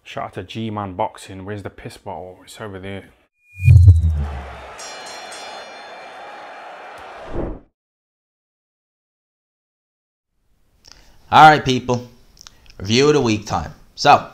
Shout out to G-Man Boxing. Where's the piss bottle? It's over there. Alright people, review of the week time. So,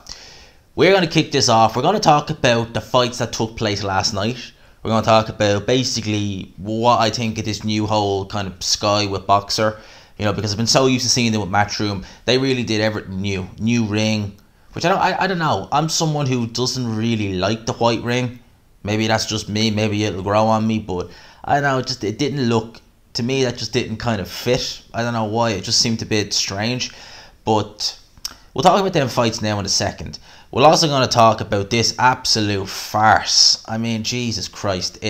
we're going to kick this off. We're going to talk about the fights that took place last night. We're going to talk about basically what I think of this new whole kind of sky with Boxer. You know, because I've been so used to seeing them with Matchroom. They really did everything new. New ring, which I don't know. I'm someone who doesn't really like the white ring. Maybe that's just me. Maybe it'll grow on me. But I don't know, it didn't look, to me that just didn't kind of fit. I don't know why. It just seemed a bit strange. But we'll talk about them fights now in a second. We're also going to talk about this absolute farce. I mean, Jesus Christ.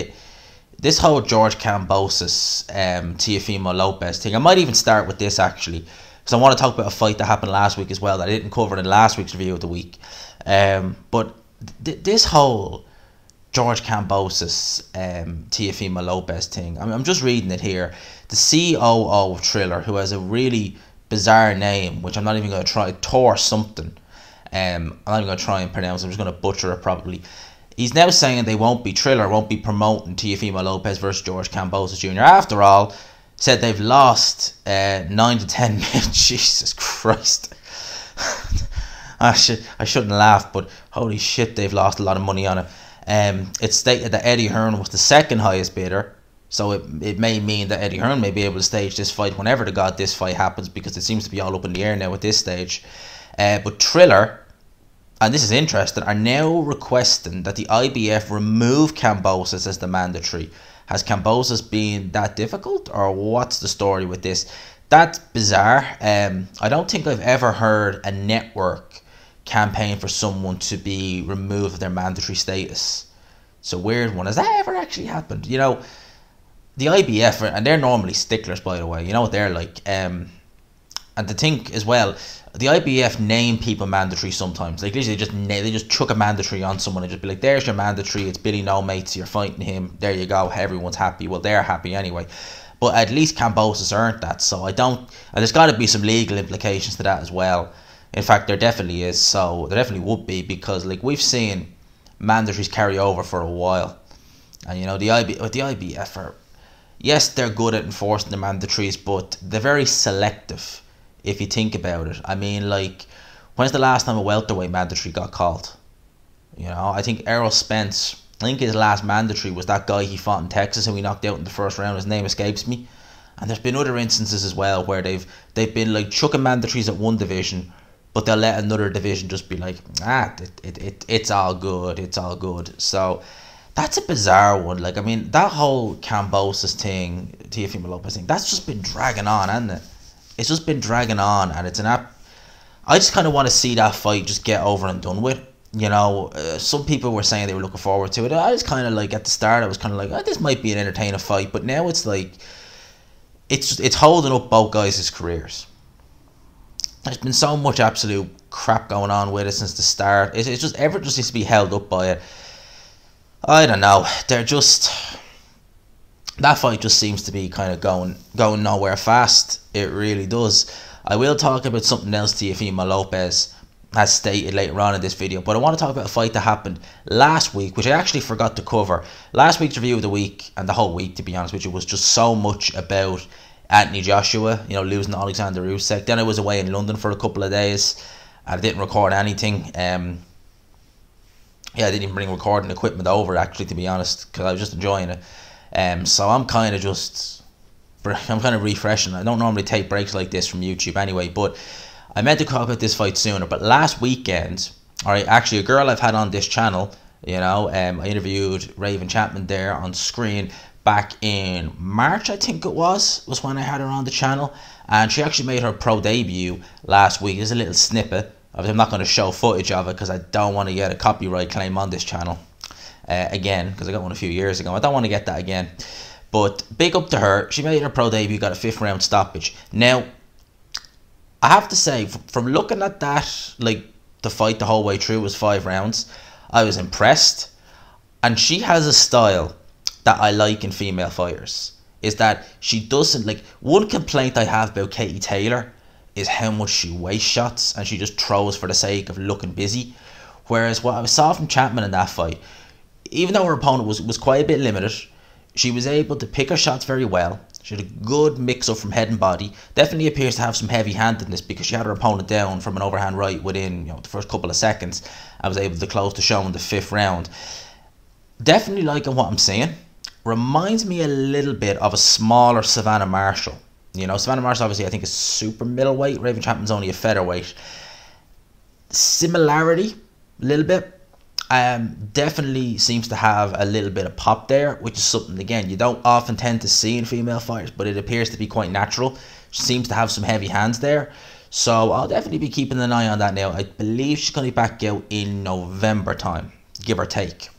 This whole George Kambosos, Teofimo Lopez thing. I might even start with this actually, because I want to talk about a fight that happened last week as well that I didn't cover in last week's review of the week. But this whole George Kambosos, Teofimo Lopez thing. I'm just reading it here. The COO of Triller, who has a really bizarre name, which I'm not even going to try, Tor something. I'm not even going to try and pronounce it. I'm just going to butcher it probably. He's now saying Triller won't be promoting Teofimo Lopez versus George Kambosos Jr. After all, said they've lost 9 to 10 minutes. Jesus Christ. I shouldn't laugh, but holy shit, they've lost a lot of money on it. It's stated that Eddie Hearn was the second highest bidder, so it may mean that Eddie Hearn may be able to stage this fight whenever the god this fight happens, because it seems to be all up in the air now at this stage. But Triller, and this is interesting, are now requesting that the IBF remove Kambosos as the mandatory. Has Kambosos been that difficult, or what's the story with this? That's bizarre. I don't think I've ever heard a network campaign for someone to be removed of their mandatory status. It's a weird one. Has that ever actually happened? You know, the IBF, and they're normally sticklers, by the way. You know what they're like. And to think as well, the IBF name people mandatory sometimes. Like literally they just chuck a mandatory on someone and just be like, there's your mandatory, it's Billy No Mates, you're fighting him, there you go, everyone's happy. Well, they're happy anyway. But at least Kambosos aren't that, so and there's got to be some legal implications to that as well. In fact, there definitely is, so there definitely would be, because like we've seen mandatories carry over for a while. And you know, the IBF are, yes, they're good at enforcing the mandatories, but they're very selective. If you think about it, I mean, like, when's the last time a welterweight mandatory got called? You know, I think Errol Spence, I think his last mandatory was that guy he fought in Texas who he knocked out in the first round. His name escapes me. And there's been other instances as well where they've been like chucking mandatories at one division, but they'll let another division just be like, it's all good, it's all good. So that's a bizarre one. Like, I mean, that whole Kambosos thing, Teofimo Lopez thing, that's just been dragging on, hasn't it? It's just been dragging on, and it's I just kind of want to see that fight just get over and done with. You know, some people were saying they were looking forward to it. I was kind of like, at the start, I was kind of like, oh, this might be an entertaining fight, but now it's like, it's holding up both guys' careers. There's been so much absolute crap going on with it since the start. It's just, everything just needs to be held up by it. I don't know. That fight just seems to be kind of going nowhere fast. It really does. I will talk about something else Teofimo Lopez has stated later on in this video, but I want to talk about a fight that happened last week, which I actually forgot to cover. Last week's review of the week, and the whole week, to be honest with you, was just so much about Anthony Joshua, you know, losing to Alexander Usyk. Then I was away in London for a couple of days, and I didn't record anything. I didn't even bring recording equipment over, actually, to be honest, because I was just enjoying it. So I'm kind of refreshing. I don't normally take breaks like this from YouTube anyway, but I meant to talk about this fight sooner. But last weekend, alright, actually a girl I've had on this channel, you know, I interviewed Raven Chapman there on screen back in March, I think it was when I had her on the channel, and she actually made her pro debut last week. There's a little snippet. I'm not going to show footage of it because I don't want to get a copyright claim on this channel. Again, because I got one a few years ago. I don't want to get that again. But big up to her. She made her pro debut, got a 5th round stoppage. Now, I have to say, from looking at that, like the fight the whole way through was 5 rounds, I was impressed. And she has a style that I like in female fighters. Is that she doesn't, like, one complaint I have about Katie Taylor is how much she waste shots and she just throws for the sake of looking busy. Whereas what I saw from Chapman in that fight, even though her opponent was quite a bit limited, she was able to pick her shots very well. She had a good mix-up from head and body. Definitely appears to have some heavy-handedness because she had her opponent down from an overhand right within the first couple of seconds. I was able to close the show in the 5th round. Definitely liking what I'm seeing. Reminds me a little bit of a smaller Savannah Marshall. Savannah Marshall obviously I think is super middleweight. Raven Chapman's only a featherweight. Similarity, a little bit. Definitely seems to have a little bit of pop there, which is something, again, you don't often tend to see in female fighters, but it appears to be quite natural. She seems to have some heavy hands there. So I'll definitely be keeping an eye on that now. I believe she's going to be back out in November time, give or take.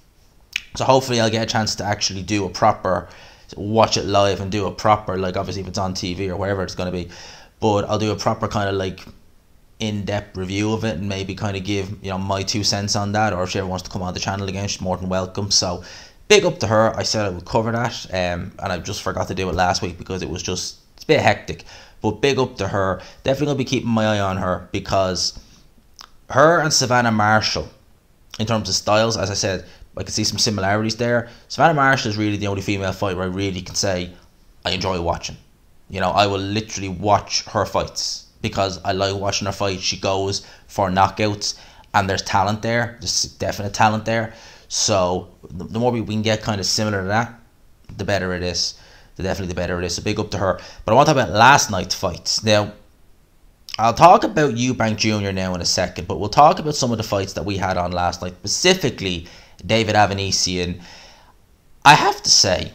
So hopefully I'll get a chance to actually do a proper, watch it live and do a proper, like obviously if it's on TV or wherever it's going to be, but I'll do a proper kind of like in-depth review of it and maybe kind of give my 2 cents on that, or if she ever wants to come on the channel again, she's more than welcome. So big up to her. I said I would cover that, and I just forgot to do it last week because it's a bit hectic, but big up to her. Definitely gonna be keeping my eye on her, because her and Savannah Marshall, in terms of styles, as I said, I can see some similarities there. Savannah Marshall is really the only female fighter I really can say I enjoy watching. I will literally watch her fights because I like watching her fight. She goes for knockouts, and there's talent there. There's definite talent there. So the more we can get kind of similar to that, the better it is. Definitely the better it is. So big up to her. But I want to talk about last night's fights. Now, I'll talk about Eubank Jr. now in a second, but we'll talk about some of the fights that we had on last night, specifically David Avanesian. I have to say,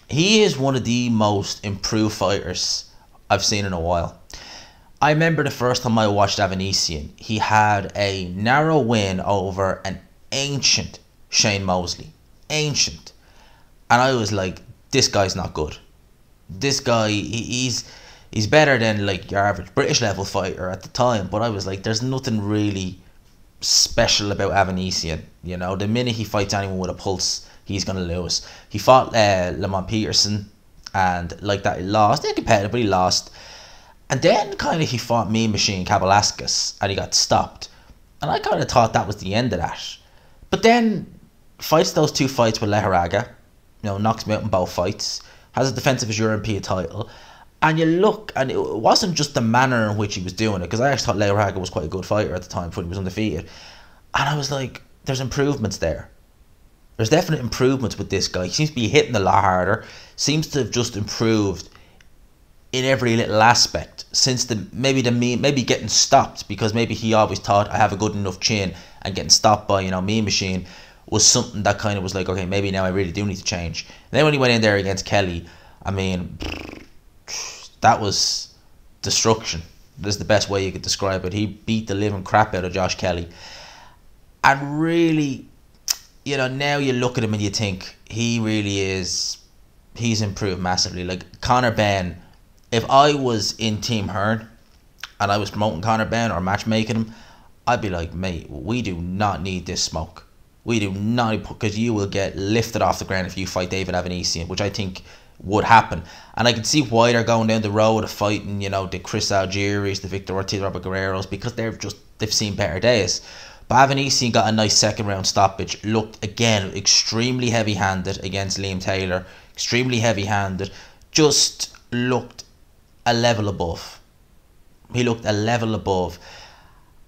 he is one of the most improved fighters I've seen in a while. I remember the first time I watched Avanesian, he had a narrow win over an ancient Shane Mosley. Ancient. And I was like, this guy's not good. This guy, he's better than like your average British level fighter at the time. But I was like, there's nothing really special about Avanesian. The minute he fights anyone with a pulse, he's going to lose. He fought Lamont Peterson, and like that, he lost. They're competitive, but he lost. And then kind of he fought Mean Machine Kabalaskas, and he got stopped. And I kind of thought that was the end of that. But then fights those 2 fights with Leharaga, knocks him out in both fights, has a defense of his European title. And you look, and it wasn't just the manner in which he was doing it, because I actually thought Leharaga was quite a good fighter at the time before he was undefeated. And I was like, there's improvements there. There's definite improvements with this guy. He seems to be hitting a lot harder, seems to have just improved in every little aspect since maybe getting stopped, because maybe he always thought I have a good enough chin, and getting stopped by Mean Machine was something that kind of was like, okay, maybe now I really do need to change. And then when he went in there against Kelly, I mean, that was destruction. That's the best way you could describe it. He beat the living crap out of Josh Kelly, and really, now you look at him and you think he really is, he's improved massively. Like Conor Benn, if I was in Team Hearn and I was promoting Conor Benn or matchmaking him, I'd be like, mate, we do not need this smoke. We do not, because you will get lifted off the ground if you fight David Avanesian, which I think would happen. And I can see why they're going down the road of fighting, the Chris Algieri's, the Victor Ortiz, Robert Guerrero's, because they've seen better days. But Avanesian got a nice 2nd round stoppage. Looked, again, extremely heavy-handed against Liam Taylor. Extremely heavy-handed. Just looked a level above. He looked a level above.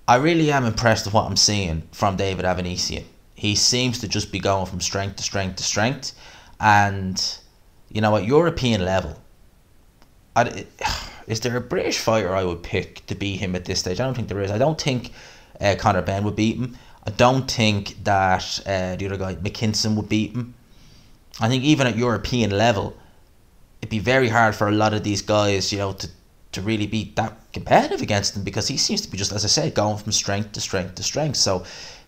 I really am impressed with what I'm seeing from David Avanesian. He seems to just be going from strength to strength to strength. And, at European level, is there a British fighter I would pick to beat him at this stage? I don't think there is. I don't think Conor Benn would beat him. I don't think that the other guy, McKinson, would beat him. I think even at European level, it'd be very hard for a lot of these guys, to really be that competitive against him, because he seems to be just, as I said, going from strength to strength to strength. So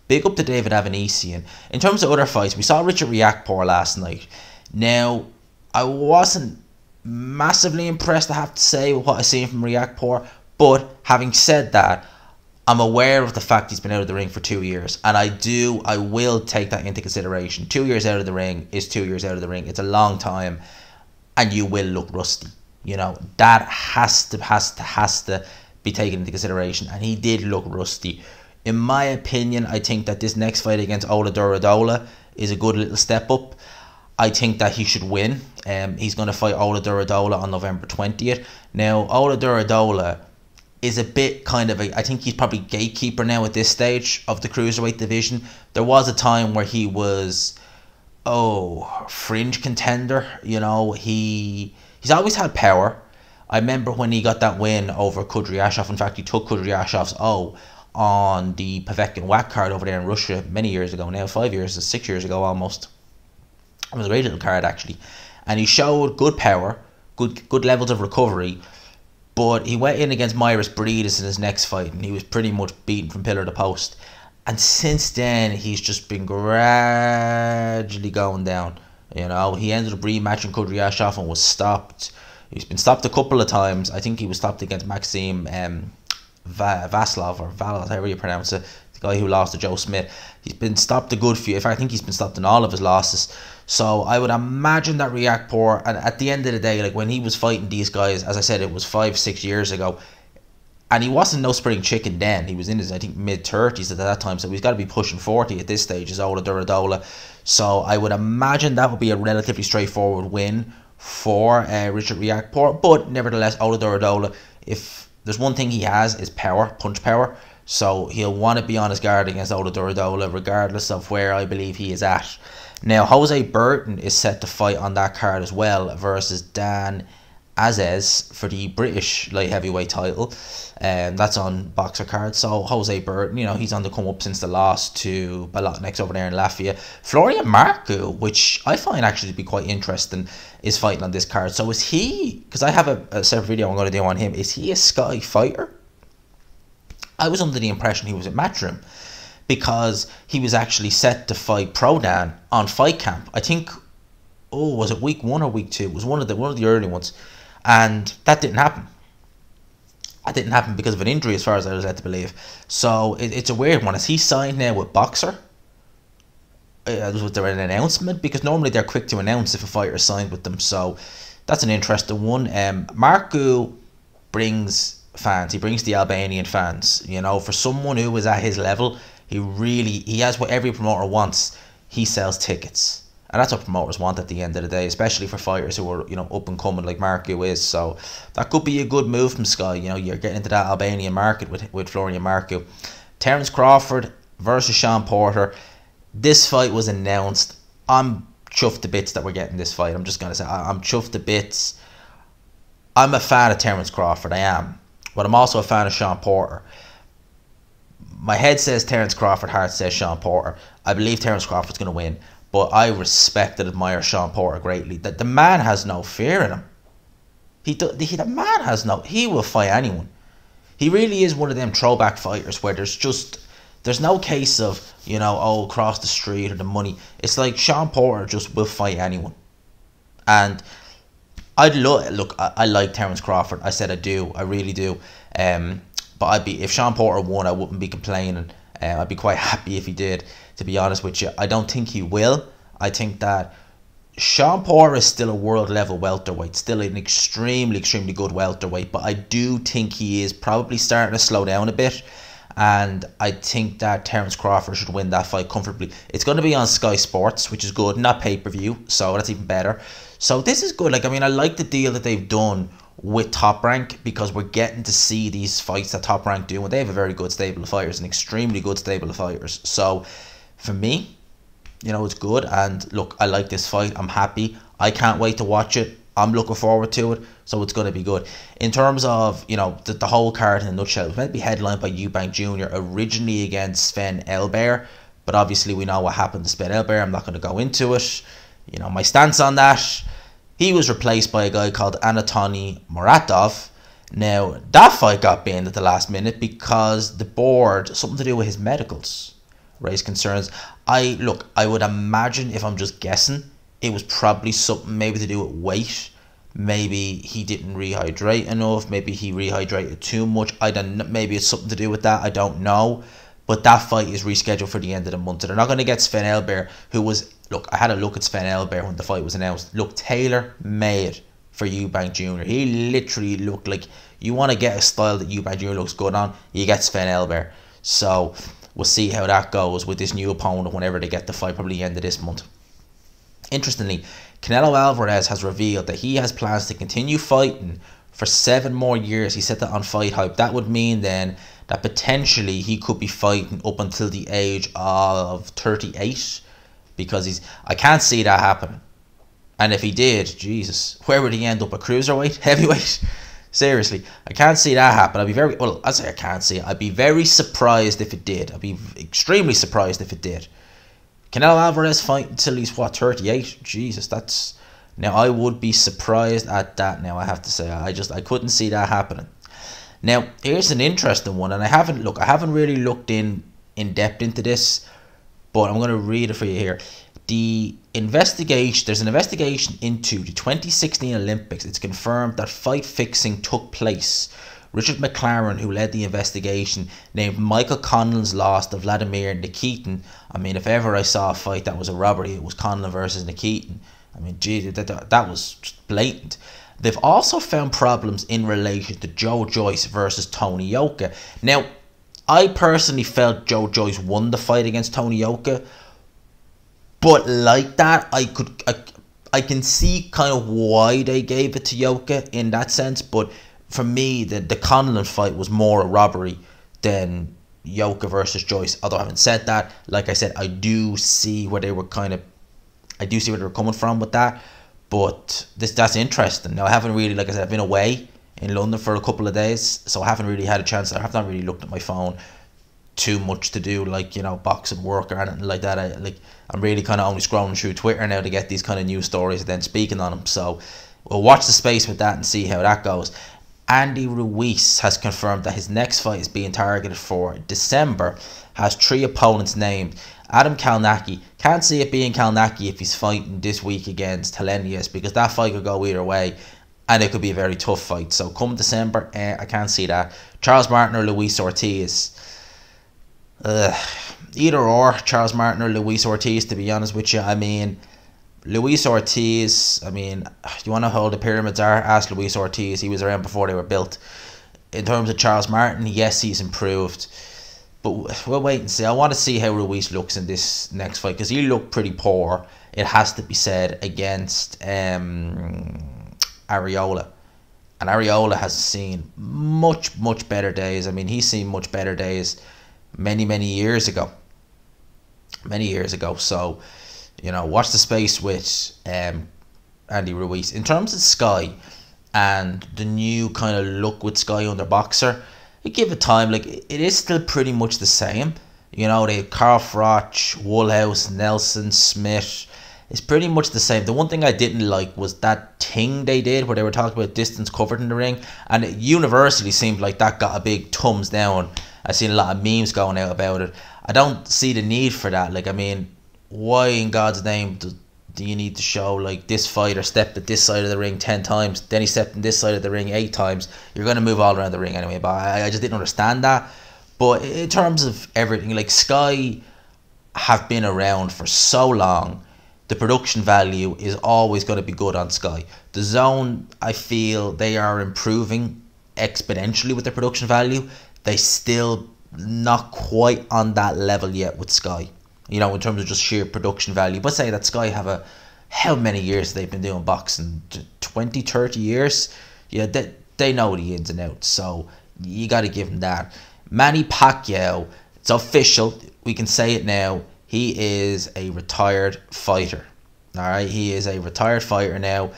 big up to David Avanesian. In terms of other fights, we saw Richard Riakporhe last night. Now, I wasn't massively impressed, I have to say, with what I seen from Riakporhe, but having said that, I'm aware of the fact he's been out of the ring for 2 years, and I will take that into consideration. 2 years out of the ring is 2 years out of the ring. It's a long time, and you will look rusty. That has to be taken into consideration, and he did look rusty In my opinion, I think that this next fight against Ola Duradola is a good little step up. I think that he should win. He's going to fight Ola Duradola on November 20th. Now, Ola Duradola is a bit kind of I think he's probably gatekeeper now at this stage of the cruiserweight division. There was a time where he was, fringe contender. You know, he's always had power. I remember when he got that win over Kudryashov. In fact, he took Kudryashov's on the Povetkin WAC card over there in Russia many years ago now, 6 years ago almost. It was a great little card actually. And he showed good power, good levels of recovery, but he went in against Myris Bridis in his next fight and he was pretty much beaten from pillar to post. And since then, he's just been gradually going down. You know, he ended up rematching Kudryashov and was stopped. He's been stopped a couple of times. I think he was stopped against Maxim Vaslov, or Valos, however you pronounce it, the guy who lost to Joe Smith. He's been stopped a good few. In fact, I think he's been stopped in all of his losses. So I would imagine that Riakporhe, and at the end of the day, like when he was fighting these guys, as I said, it was 5-6 years ago, and he wasn't no spring chicken then. He was in his, I think, mid-30s at that time, so he's got to be pushing 40 at this stage, is Ola Duradola. So I would imagine that would be a relatively straightforward win for Richard Riakporhe. But nevertheless, Ola Duradola, if there's one thing he has, is power, punch power. So he'll want to be on his guard against Ola Duradola, regardless of where I believe he is at. Now, Jose Burton is set to fight on that card as well versus Dan Aziz for the British light heavyweight title. That's on Boxer card. So Jose Burton, you know, he's on the come up since the loss to Balotnex over there in Latvia. Florian Marku, which I find actually to be quite interesting, is fighting on this card. So is he, because I have a separate video I'm going to do on him, is he a Sky fighter? I was under the impression he was at Matchroom, because he was actually set to fight Prodan on Fight Camp. I think, was it week 1 or week 2? It was one of the early ones, and that didn't happen. That didn't happen because of an injury, as far as I was led to believe. So it's a weird one. Is he signed now with Boxer? Was there an announcement? Because normally they're quick to announce if a fighter is signed with them. So that's an interesting one. Marku brings fans. He brings the Albanian fans. You know, for someone who is at his level, he has what every promoter wants. He sells tickets, and that's what promoters want at the end of the day, especially for fighters who are, you know, up and coming like Marku is. So that could be a good move from Sky. You know, you're getting into that Albanian market with Florian Marku. Terence Crawford versus Sean Porter. This fight was announced. I'm chuffed to bits that we're getting this fight. I'm just gonna say I'm chuffed to bits. I'm a fan of Terence Crawford. I am, but I'm also a fan of Sean Porter. My head says Terence Crawford, heart says Sean Porter. I believe Terence Crawford's going to win, but I respect and admire Sean Porter greatly. The man has no fear in him. The man has no... He will fight anyone. He really is one of them throwback fighters where there's no case of, you know, cross the street or the money. It's like Sean Porter just will fight anyone. And I like Terence Crawford. I said I do. I really do. But if Sean Porter won, I wouldn't be complaining. I'd be quite happy if he did, to be honest with you. I don't think he will. I think that Sean Porter is still a world level welterweight, still an extremely, extremely good welterweight, but I do think he is probably starting to slow down a bit, and I think that Terence Crawford should win that fight comfortably. It's going to be on Sky Sports, which is good, not pay-per-view, so that's even better. So this is good. Like, I mean, I like the deal that they've done with Top Rank, because we're getting to see these fights that Top Rank do, and they have a very good stable of fighters, an extremely good stable of fighters. So for me, you know, it's good. And look, I like this fight. I'm happy. I can't wait to watch it. I'm looking forward to it, so it's going to be good. In terms of, you know, the whole card in a nutshell, it was meant to be headlined by Eubank Jr. originally against Sven Elber, but obviously we know what happened to Sven Elber. I'm not going to go into it. You know, my stance on that. He was replaced by a guy called Anatoly Muratov. Now, that fight got banned at the last minute because the board, something to do with his medicals, raised concerns. I would imagine, if I'm just guessing, it was probably something maybe to do with weight. Maybe he didn't rehydrate enough. Maybe he rehydrated too much. I don't know. Maybe it's something to do with that. I don't know. But that fight is rescheduled for the end of the month. So they're not going to get Sven Elber, who was... Look, I had a look at Sven Elber when the fight was announced. Look, tailor-made for Eubank Jr. He literally looked like... You want to get a style that Eubank Jr. looks good on, you get Sven Elber. So we'll see how that goes with this new opponent whenever they get the fight, probably the end of this month. Interestingly, Canelo Alvarez has revealed that he has plans to continue fighting for 7 more years. He said that on Fight Hype. That would mean then that potentially he could be fighting up until the age of 38, because I can't see that happening. And if he did, Jesus, where would he end up? A cruiserweight? Heavyweight? Seriously, I can't see that happen. I'd be very surprised if it did. I'd be extremely surprised if it did. Canelo Alvarez fight until he's 38? Jesus, now I would be surprised at that. Now I have to say, I couldn't see that happening. Now here's an interesting one, and I haven't really looked in depth into this, but I'm going to read it for you here. There's an investigation into the 2016 Olympics. It's confirmed that fight fixing took place. Richard McLaren, who led the investigation, named Michael Conlan's loss to Vladimir Nikitin. I mean, if ever I saw a fight that was a robbery, it was Conlan versus Nikitin. I mean, geez, that was just blatant. They've also found problems in relation to Joe Joyce versus Tony Yoka. Now, I personally felt Joe Joyce won the fight against Tony Yoka, but like that, I can see kind of why they gave it to Yoka in that sense. But for me, the Conlan fight was more a robbery than Yoka versus Joyce. Although having said that, like I said, I do see where they were coming from with that. But that's interesting. Now I haven't really, like I said, I've been away in London for a couple of days, so I haven't really had a chance. I have not really looked at my phone too much to do, like, you know, boxing work or anything like that. I'm really kind of only scrolling through Twitter now to get these kind of news stories and then speaking on them. So we'll watch the space with that and see how that goes. Andy Ruiz has confirmed that his next fight is being targeted for December. Has 3 opponents named. Adam Kalnacki. Can't see it being Kalnacki if he's fighting this week against Helenius, because that fight could go either way and it could be a very tough fight. So come December, I can't see that. Charles Martin or Luis Ortiz. Either or, Charles Martin or Luis Ortiz, to be honest with you. I mean, Luis Ortiz, I mean, you want to know how old the pyramids are? Ask Luis Ortiz. He was around before they were built. In terms of Charles Martin, yes, he's improved. But we'll wait and see. I want to see how Ruiz looks in this next fight, because he looked pretty poor, it has to be said, against Areola. And Areola has seen much, much better days. I mean, he's seen much better days many, many years ago. So, you know, watch the space with Andy Ruiz. In terms of Sky and the new kind of look with Sky under Boxer, you give it time. Like, it is still pretty much the same. You know, they have Carl Froch, Woolhouse, Nelson, Smith. It's pretty much the same. The one thing I didn't like was that thing they did where they were talking about distance covered in the ring, and it universally seemed like that got a big thumbs down. I've seen a lot of memes going out about it. I don't see the need for that. Like, I mean, why in God's name do you need to show, like, this fighter stepped at this side of the ring 10 times, then he stepped on this side of the ring 8 times? You're going to move all around the ring anyway. But I just didn't understand that. But in terms of everything, like, Sky have been around for so long, the production value is always going to be good on Sky. The Zone, I feel they are improving exponentially with their production value. They still not quite on that level yet with Sky, you know, in terms of just sheer production value. But say that Sky have how many years they've been doing boxing? 20, 30 years? Yeah, they know the ins and outs, so you got to give them that. Manny Pacquiao, it's official, we can say it now, he is a retired fighter. Alright, he is a retired fighter now.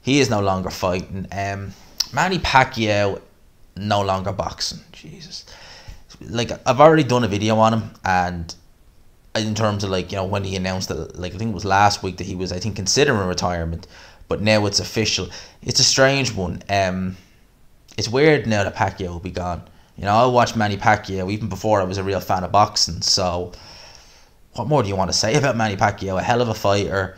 He is no longer fighting. Manny Pacquiao, no longer boxing. Jesus. Like, I've already done a video on him, and in terms of, like, you know, when he announced that, like, I think it was last week that he was, I think, considering retirement, but now it's official. It's a strange one. It's weird now that Pacquiao will be gone. You know, I watched Manny Pacquiao even before I was a real fan of boxing, so what more do you want to say about Manny Pacquiao? A hell of a fighter,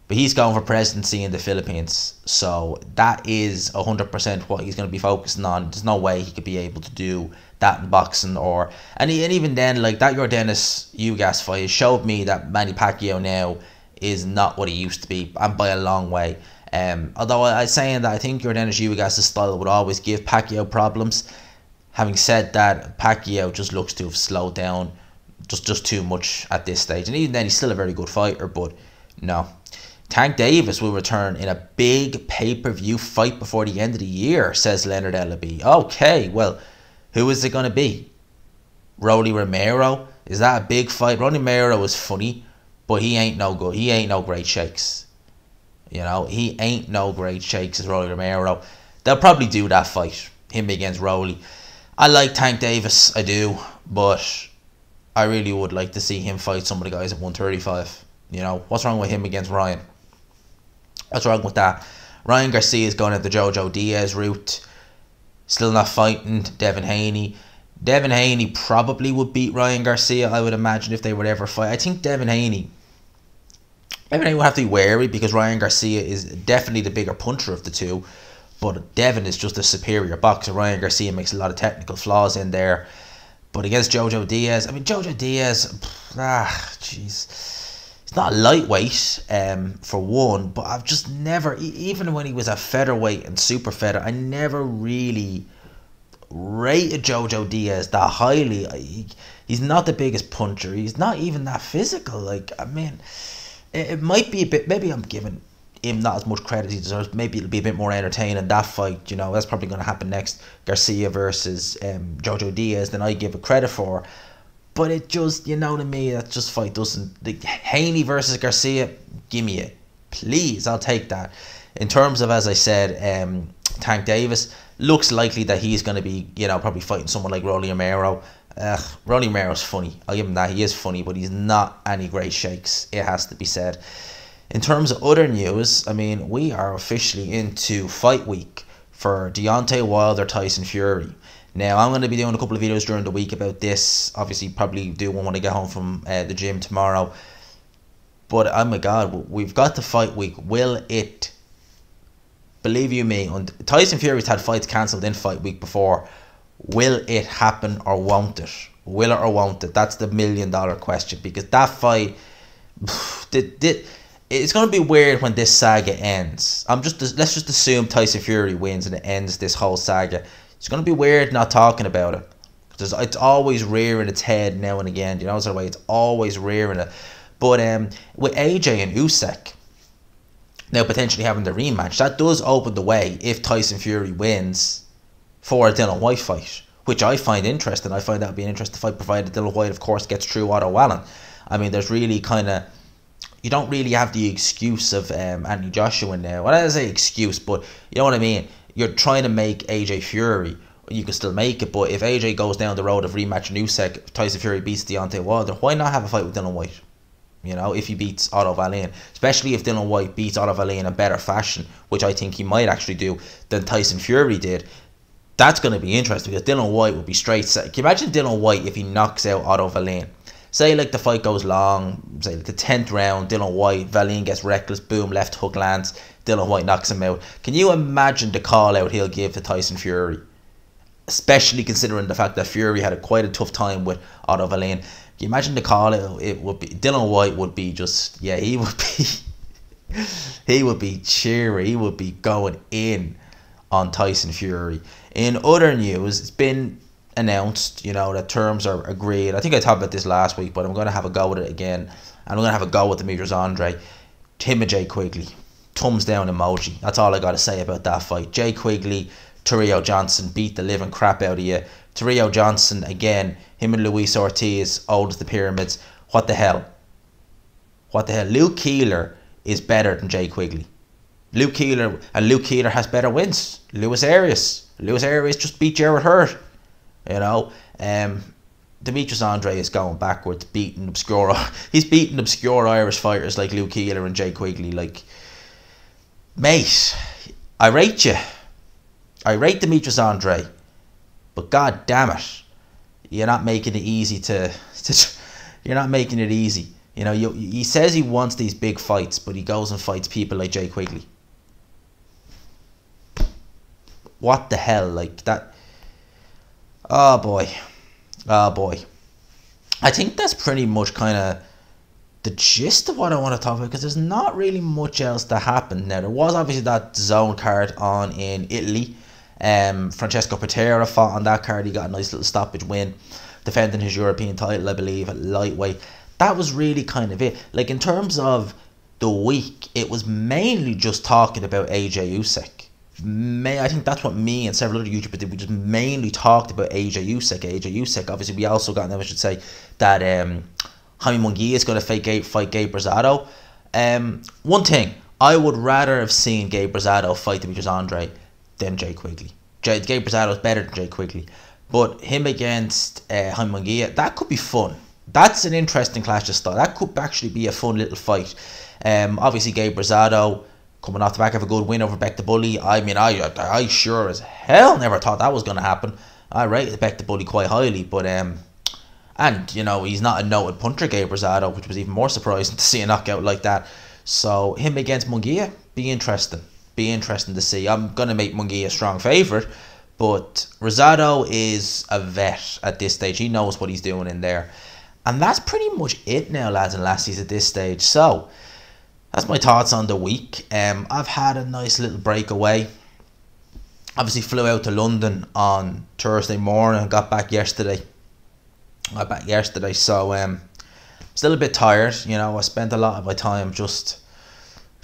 but he's going for presidency in the Philippines, so that is 100% what he's going to be focusing on. There's no way he could be able to do that in boxing, and even then, like, that Yordenis Ugas fight showed me that Manny Pacquiao now is not what he used to be, and by a long way. Although I'm saying that I think Yordenis Ugas' style would always give Pacquiao problems, Having said that, Pacquiao just looks to have slowed down just too much at this stage. And even then, he's still a very good fighter, but no. Tank Davis will return in a big pay-per-view fight before the end of the year, says Leonard Ellaby. Okay, well, who is it going to be? Rolly Romero? Is that a big fight? Rolly Romero is funny, but he ain't no good. He ain't no great shakes. You know, he ain't no great shakes as Rolly Romero. They'll probably do that fight, him against Rolly. I like Tank Davis, I do, but I really would like to see him fight some of the guys at 135. You know, what's wrong with him against Ryan? What's wrong with that? Ryan Garcia is going at the Jojo Diaz route. Still not fighting Devin Haney. Devin Haney probably would beat Ryan Garcia, I would imagine, if they would ever fight. I think Devin Haney will have to be wary because Ryan Garcia is definitely the bigger puncher of the two. But Devin is just a superior boxer. Ryan Garcia makes a lot of technical flaws in there. But against Jojo Diaz, I mean, Jojo Diaz, jeez. He's not a lightweight, for one, but I've just never, even when he was a featherweight and super feather, I never really rated Jojo Diaz that highly. He's not the biggest puncher. He's not even that physical. Like, I mean, it might be a bit, maybe I'm giving him not as much credit as he deserves. Maybe it'll be a bit more entertaining, that fight. You know, that's probably going to happen next. Garcia versus Jojo Diaz, than I give it credit for. But it just, you know, to me, that just fight doesn't... Haney versus Garcia, give me it. Please, I'll take that. In terms of, as I said, Tank Davis, looks likely that he's going to be, you know, probably fighting someone like Rolly Romero. Rolly Romero's funny. I'll give him that. He is funny, but he's not any great shakes. It has to be said. In terms of other news, I mean, we are officially into fight week for Deontay Wilder, Tyson Fury. Now, I'm going to be doing a couple of videos during the week about this. Obviously, probably do one when I get home from the gym tomorrow. But, oh my God, we've got the fight week. Will it, believe you me, Tyson Fury's had fights cancelled in fight week before. Will it happen or won't it? Will it or won't it? That's the $1 million question. Because that fight, it's going to be weird when this saga ends. Let's just assume Tyson Fury wins and it ends this whole saga. It's going to be weird not talking about it. Because it's always rearing its head now and again. You know, sort of way, it's always rearing it. But with AJ and Usyk now potentially having the rematch, that does open the way, if Tyson Fury wins, for a Dillian Whyte fight, which I find interesting. I find that would be an interesting fight, provided Dillian Whyte, of course, gets through Otto Wallen. I mean, there's really kind of... You don't really have the excuse of Anthony Joshua now. Well, I don't say excuse, but you know what I mean? You're trying to make AJ Fury. You can still make it, but if AJ goes down the road of rematching Usyk, Tyson Fury beats Deontay Wilder, why not have a fight with Dillian Whyte? You know, if he beats Otto Wallen. Especially if Dillian Whyte beats Otto Wallen in a better fashion, which I think he might actually do, than Tyson Fury did. That's going to be interesting, because Dillian Whyte would be straight set. Can you imagine Dillian Whyte if he knocks out Otto Wallen? Say like the fight goes long, say like the 10th round, Dillian Whyte, Wallen gets reckless, boom, left hook lands, Dillian Whyte knocks him out. Can you imagine the call out he'll give to Tyson Fury? Especially considering the fact that Fury had quite a tough time with Otto Wallen. Can you imagine the call out? It would be, Dillian Whyte would be just, yeah, he would be, he would be cheery, he would be going in on Tyson Fury. In other news, it's been announced, you know, that terms are agreed. I think I talked about this last week, but I'm going to have a go with it again. And I'm going to have a go with Demetrius Andre. Him and Jay Quigley. Thumbs down emoji. That's all I got to say about that fight. Jay Quigley, Terrell Johnson beat the living crap out of you. Terrell Johnson, again, him and Luis Ortiz, old as the pyramids. What the hell? What the hell? Luke Keeler is better than Jay Quigley. Luke Keeler has better wins. Luis Arias just beat Jared Hurd. You know, Demetrius Andre is going backwards, beating obscure. He's beating obscure Irish fighters like Luke Keeler and Jay Quigley. like, mate, I rate you. I rate Demetrius Andre, but god damn it, you're not making it easy to you're not making it easy. You know, he says he wants these big fights, but he goes and fights people like Jay Quigley. What the hell, like that? Oh boy. I think that's pretty much kind of the gist of what I want to talk about, because there's not really much else that happened. Now, there was obviously that zone card on in Italy. Francesco Patera fought on that card. He got a nice little stoppage win, defending his European title, I believe, at lightweight. That was really kind of it. Like, in terms of the week, it was mainly just talking about AJ Usyk. I think that's what me and several other YouTubers did. We just mainly talked about AJ Usyk. Obviously, we also got, I should say, that Jaime Munguia is going to fight Gabe Rosado. One thing, I would rather have seen Gabe Rosado fight Demetrius Andre than Jay Quigley. Gabe Rosado is better than Jay Quigley. But him against Jaime Munguia, that could be fun. That's an interesting clash of style. That could actually be a fun little fight. Obviously, Gabe Rosado coming off the back of a good win over Beck the Bully. I mean, I sure as hell never thought that was going to happen. I rated Beck the Bully quite highly, but and you know, he's not a noted puncher, Gabe Rosado, which was even more surprising to see a knockout like that. So him against Munguia, be interesting to see. I'm gonna make Munguia a strong favourite, but Rosado is a vet at this stage. He knows what he's doing in there, and that's pretty much it now, lads and lassies, at this stage. So that's my thoughts on the week. I've had a nice little breakaway. Obviously flew out to London on Thursday morning and got back yesterday. So still a bit tired. You know, I spent a lot of my time just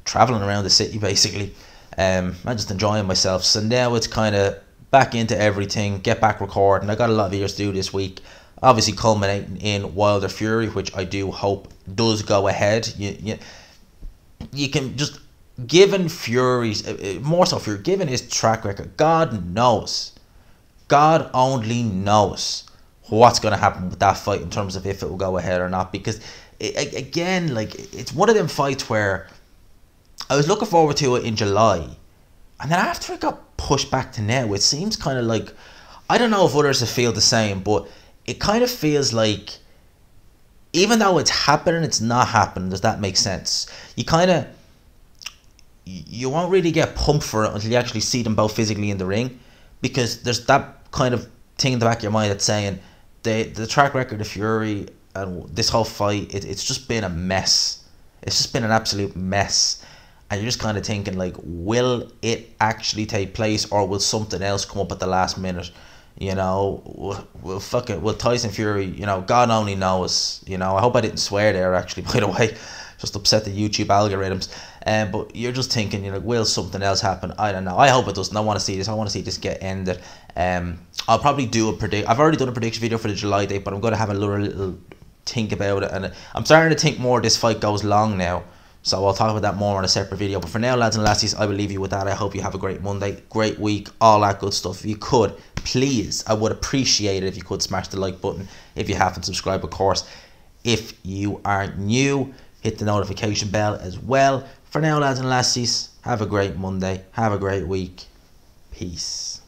travelling around the city, basically. I'm just enjoying myself. So now it's kind of back into everything, get back recording. I got a lot of videos to do this week. Obviously culminating in Wilder Fury, which I do hope does go ahead. You can just, given Fury's, more so Fury, given his track record, God only knows what's going to happen with that fight in terms of if it will go ahead or not. Because, again, like, it's one of them fights where I was looking forward to it in July, and then after it got pushed back to now, it seems kind of like, I don't know if others feel the same, but it kind of feels like, even though it's happening, it's not happening. Does that make sense? You won't really get pumped for it until you actually see them both physically in the ring, because there's that kind of thing in the back of your mind that's saying the track record of Fury and this whole fight, it's just been a mess. It's just been an absolute mess. And you're just kind of thinking, like, will it actually take place, or will something else come up at the last minute? You know, will Tyson Fury, you know, God only knows. You know, I hope I didn't swear there, actually, by the way. Just upset the YouTube algorithms. But you're just thinking, you know, will something else happen? I don't know. I hope it doesn't. I want to see this. I want to see this get ended. I'll probably do I've already done a prediction video for the July date, but I'm going to have a little think about it. And I'm starting to think more this fight goes long now. So I'll talk about that more on a separate video. But for now, lads and lassies, I will leave you with that. I hope you have a great Monday, great week, all that good stuff. If you could, please, I would appreciate it if you could smash the like button. If you haven't subscribed, of course. If you are new, hit the notification bell as well. For now, lads and lassies, have a great Monday. Have a great week. Peace.